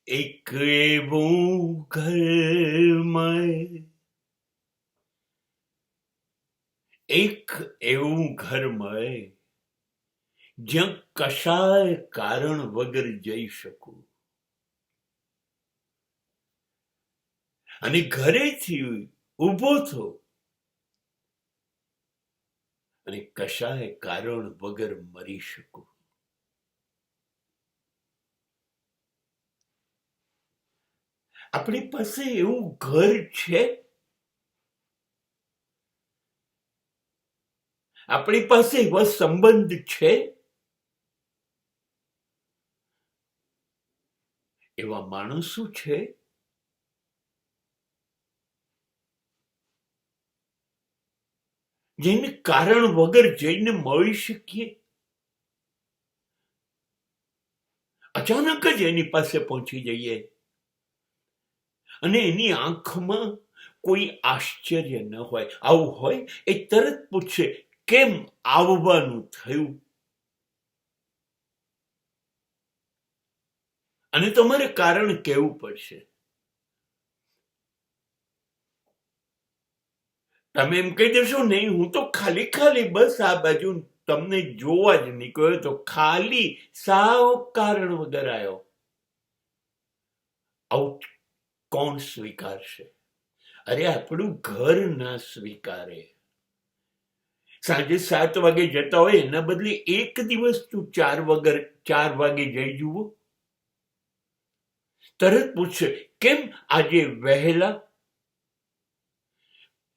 એક એવું ઘરમાં એક એવું ઘરમાં જ્યાં કશાય કારણ વગર જઈ શકું અને ઘરેથી ઊભો થો અને કશાય કારણ વગર મરી શકું. આપણી પાસે એવું ઘર છે? આપણી પાસે એવા સંબંધ છે? એવા માણસો છે જેને કારણ વગર જઈને મળી શકીએ? અચાનક જ એની પાસે પહોંચી જઈએ અને એની આંખમાં કોઈ આશ્ચર્ય ન હોય. આવું હોય એ તરત પૂછશે, કેમ આવવાનું થયું? અને તમારે કારણ કહેવું પડશે. તમે એમ કહી દેશો, નહીં, હું તો ખાલી ખાલી બસ આ બાજુ તમને જોવા જ નીકળ્યો તો, ખાલી સાવ કારણ વગર આવ્યો. આવું કોણ સ્વીકારશે? અરે આપણું ઘર ના સ્વીકારે. સાંજે 7 વાગે જતા હોય એના બદલે એક દિવસ તું 4 વાગે જઈ જુઓ. તરત પૂછશે, કેમ આજે વહેલા?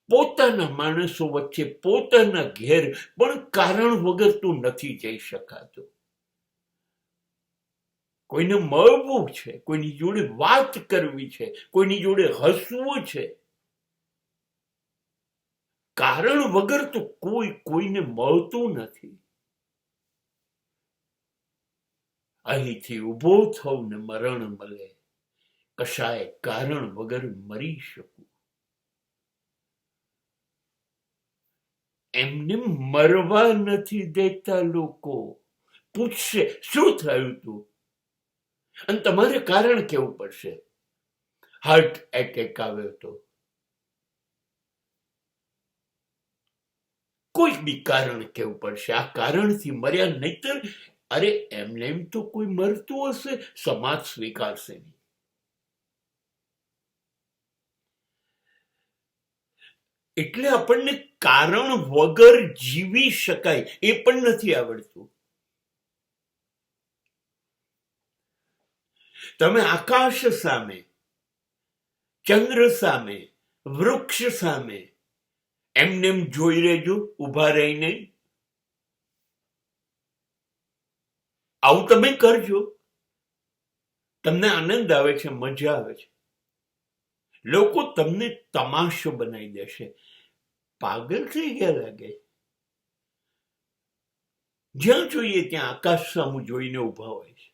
પોતાના માણસો વચ્ચે પોતાના ઘેર પણ કારણ વગર તું નથી જઈ શકાતો. કોઈને મળવું છે, કોઈની જોડે વાત કરવી છે, કોઈની જોડે હસવું છે, કારણ વગર તો કોઈને મળતું નથી. અહીંથી ઊભો થવું ને મરણ મળે, કશાય કારણ વગર મરી શકું. એમને મરવા નથી દેતા લોકો. પૂછશે, શું થયું તું? અને તમારે કારણ કેવું પડશે. હાર્ટ એટેક આવ્યો તો, કોઈ બી કારણ કેવું પડશે. આ કારણથી મર્યા, નહીતર અરે એમને એમ તો કોઈ મરતું હશે, સમાજ સ્વીકારશે નહીં. એટલે આપણને કારણ વગર જીવી શકાય એ પણ નથી આવડતું. તમે આકાશ સામે, ચંદ્ર સામે, વૃક્ષ સામે એમને એમ જોઈ રહેજો, ઉભા રહીને. આવું તમે કરજો, તમને આનંદ આવે છે, મજા આવે છે. લોકો તમને તમાશો બનાવી દેશે. પાગલ થઈ ગયા લાગે. જ્યાં જોઈએ ત્યાં આકાશ સામું જોઈને ઉભા હોય છે.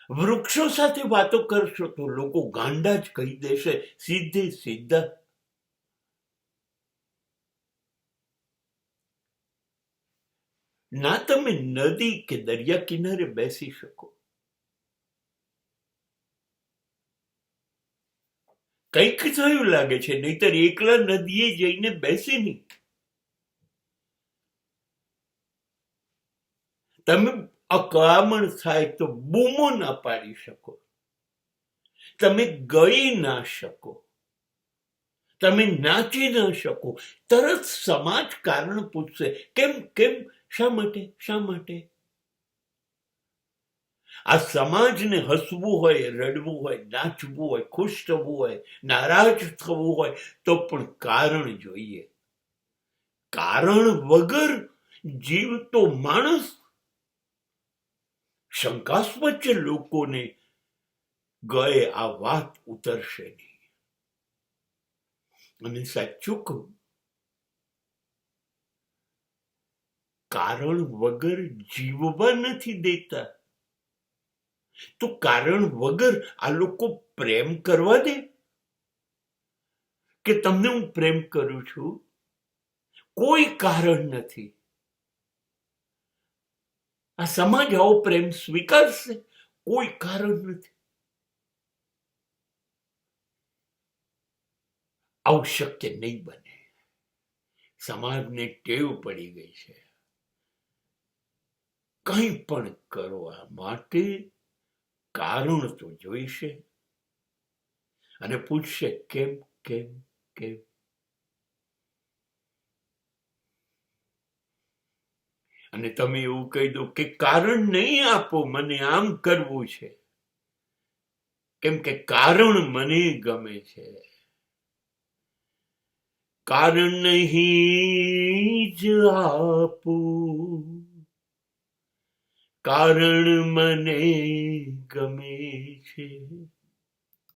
વૃક્ષો સાથે વાતો કરશો તો લોકો ગાંડા જ કહી દેશે, સીધે સીધા. ના તમે નદી કે દરિયા કિનારે બેસી શકો. કંઈક થયું લાગે છે, નહીતર એકલા નદીએ જઈને બેસી નહીં. તમે અકળામણ થાય તો બૂમો ના પાડી શકો. તમે ગઈ ના શકો, તમે નાચી ના શકો. તરત સમાજ કારણ પૂછશે, કેમ કેમ, શા માટે, શા માટે? આ સમાજને હસવું હોય, રડવું હોય, નાચવું હોય, ખુશ થવું હોય, નારાજ થવું હોય તો પણ કારણ જોઈએ. કારણ વગર જીવતો માણસ શંકાસ્પદ છે. લોકોને ગયે આ વાત ઉતરશે નહીં. અને સાચું કહું, કારણ વગર જીવવા નથી દેતા, તો કારણ વગર આ લોકો પ્રેમ કરવા દે કે તમને હું પ્રેમ કરું છું? કોઈ કારણ નથી. આ સમાજ આવો પ્રેમ સ્વીકારશે? કોઈ કારણ નથી. આવું શક્ય નહીં બને. સમાજને ટેવ પડી ગઈ છે. કંઈ પણ કરવા માટે કારણ તો જોઈશે, અને પૂછશે કેમ કેમ કેમ. અને તમે એવું કહી દો કે કારણ નહીં આપો, મને આમ કરવું છે, કેમ કે કારણ મને ગમે છે. કારણ નહીં જ આપું, કારણ મને ગમે છે.